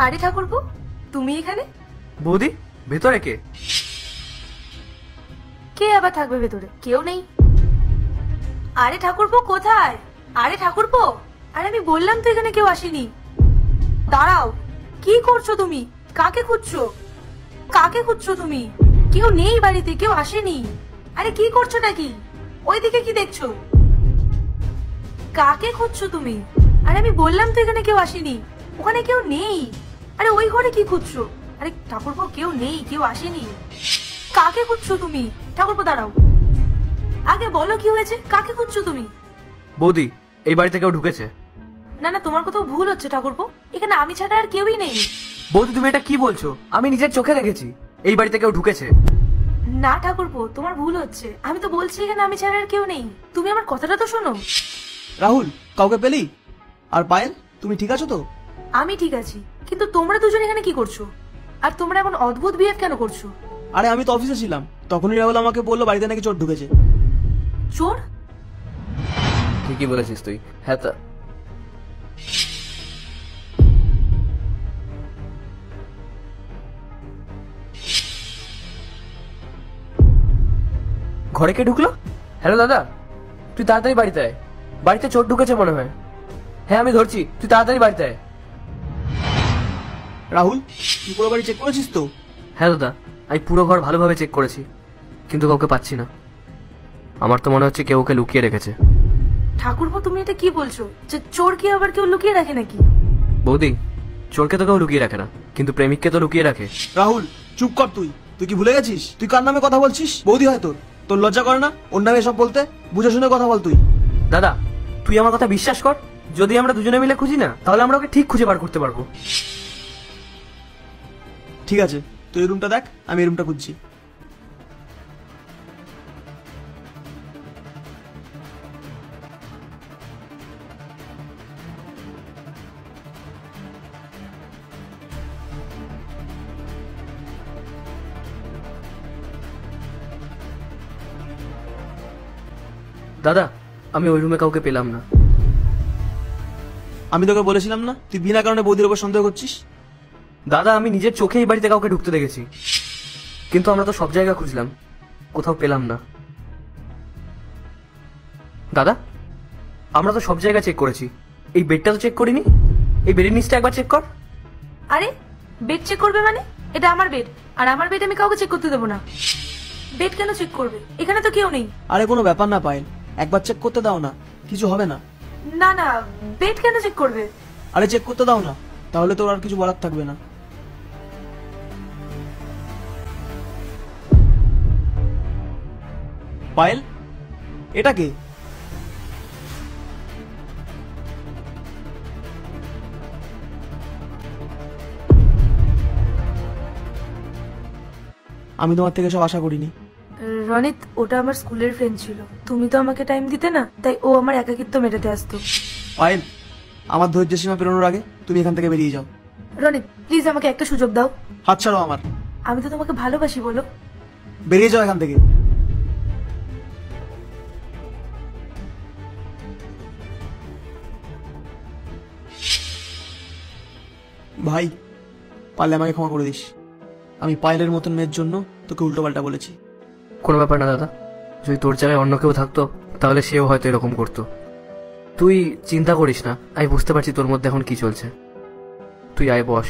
আরে ঠাকুরপো, তুমি এখানে? বৌদি, ভেতরে কে? কে আবার থাকবে ভেতরে? কেউ নেই। আরে ঠাকুরপো কোথায়? আরে ঠাকুরপো, আরে আমি বললাম তো এখানে কেউ আসেনি। দাঁড়াও, কি করছো তুমি? কাকে খুঁজছো? কাকে খুঁজছো তুমি? কেউ নেই বাড়িতে, কেউ আসেনি। আরে কি করছো নাকি? ওইদিকে কি দেখছো? কাকে খুঁজছো তুমি? আরে আমি বললাম তো এখানে কেউ আসেনি, ওখানে কেউ নেই। আরে ওই ঘরে কি খুঁজছো? আরে ঠাকুরপো কেউ নেই, কেউ আসেনি। কাকে খুঁজছো তুমি? ঠাকুরপো দাঁড়াও, আগে বলো কি হয়েছে, কাকে খুঁজছো তুমি? বৌদি, এই বাড়িতে কেউ ঢুকেছে। না না, তোমার কোথাও ভুল হচ্ছে ঠাকুরপো, এখানে আমি ছাড়া আর কেউই নেই। বৌদি, তুমি এটা কি বলছো? আমি নিজের চোখে দেখেছি এই বাড়িতে কেউ ঢুকেছে। না ঠাকুরপো, তোমার ভুল হচ্ছে, আমি তো বলছি এখানে আমি ছাড়া আর কেউ নেই। তুমি আমার কথাটা তো শোনো। রাহুল, কাউকে পেলি? আর পায়েল, তুমি ঠিক আছো তো? আমি ঠিক আছি, কিন্তু তোমরা দুজন এখানে কি করছো? আর তোমরা এমন অদ্ভুত বিহেভ কেন করছো? আরে আমি তো অফিসে ছিলাম, তখনই রাহুল আমাকে বললো বাড়িতে নাকি চোর ঢুকেছে। চোর? ঠিকই বলেছিস তুই। হ্যাঁ তা ঘরে কে ঢুকলো? হ্যালো দাদা, তুই তাড়াতাড়ি বাড়িতে আয়, বাড়িতে চোর ঢুকেছে মনে হয়। হ্যাঁ আমি ধরছি, তুই তাড়াতাড়ি বাড়িতে আয়। রাহুল, তুই পুরো বাড়ি চেক করেছিস তো? হ্যাঁ দাদা, আমি পুরো ঘর ভালোভাবে চেক করেছি, কিন্তু কাউকে পাচ্ছি না। আমার তো মনে হচ্ছে কেউ ওকে লুকিয়ে রেখেছে। ঠাকুরপো তুমি এটা কি বলছো, যে চোর কি আবার কেউ লুকিয়ে রাখে নাকি? বৌদি, চোরকে তো কেউ লুকিয়ে রাখে না, কিন্তু প্রেমিককে তো লুকিয়ে রাখে। রাহুল চুপ কর, তুই তুই কি ভুলে গেছিস তুই কার নামে কথা বলছিস? বৌদি হয় তোর, তোর লজ্জা করে না ওর নামে এসব বলতে? বুঝে শুনে কথা বল তুই। দাদা, তুই আমার কথা বিশ্বাস কর, যদি আমরা দুজনে মিলে খুঁজি না, তাহলে আমরা ওকে ঠিক খুঁজে বার করতে পারবো। ঠিক আছে, তুই এই রুমটা দেখ, আমি এই রুমটা খুঁজছি। দাদা, আমি ওই রুমে কাউকে পেলাম না। আমি তোকে বলেছিলাম না তুই বিনা কারণে বৌদির উপর সন্দেহ করছিস? দাদা, আমি নিজের চোখে এই বাড়িতে কাউকে ঢুকতে দেখেছি, কিন্তু আমরা তো সব জায়গা খুঁজলাম, কোথাও পেলাম না। দাদা, আমরা তো সব জায়গা চেক করেছি, এই বেডটা তো চেক করিনি। এই বেডের নিচটা একবার চেক কর। আরে বেড চেক করবে মানে? এটা আমার বেড, আর আমার বেড আমি কাউকে চেক করতে দেবো না। বেড কেন চেক করবে? এখানে তো কেউ নেই। আরে কোনো ব্যাপার না পায়েল, একবার চেক করতে দাও না, কিছু হবে না। না না, বেড কেন চেক করবে? আরে চেক করতে দাও না, তাহলে তোর আর কিছু বলার থাকবে না। পায়েল, এটা কে? আমি তোমার থেকে সব আশা করিনি। রনিত, ওটা আমার স্কুলের ফ্রেন্ড ছিল, তুমি তো আমাকে টাইম দিতে না, তাই ও আমার একাকিত্ব মেটাতে আসতো। পায়েল, আমার ধৈর্য সীমা পেরোনোর আগে তুমি এখান থেকে বেরিয়ে যাও। রনিত প্লিজ আমাকে একটা সুযোগ দাও। হাত ছাড়ো আমার। আমি তো তোমাকে ভালোবাসি, বলো। বেরিয়ে যাও এখান থেকে। ভাই, পারলে আমাকে ক্ষমা করে দিস, আমি পায়েলের মতন মেয়ের জন্য তোকে উল্টোপাল্টা বলেছি। কোনো ব্যাপার না দাদা, যদি তোর জায়গায় অন্য কেউ থাকতো তাহলে সেও হয়তো এরকম করতো। তুই চিন্তা করিস না, আমি বুঝতে পারছি তোর মধ্যে এখন কি চলছে। তুই আয়, বস।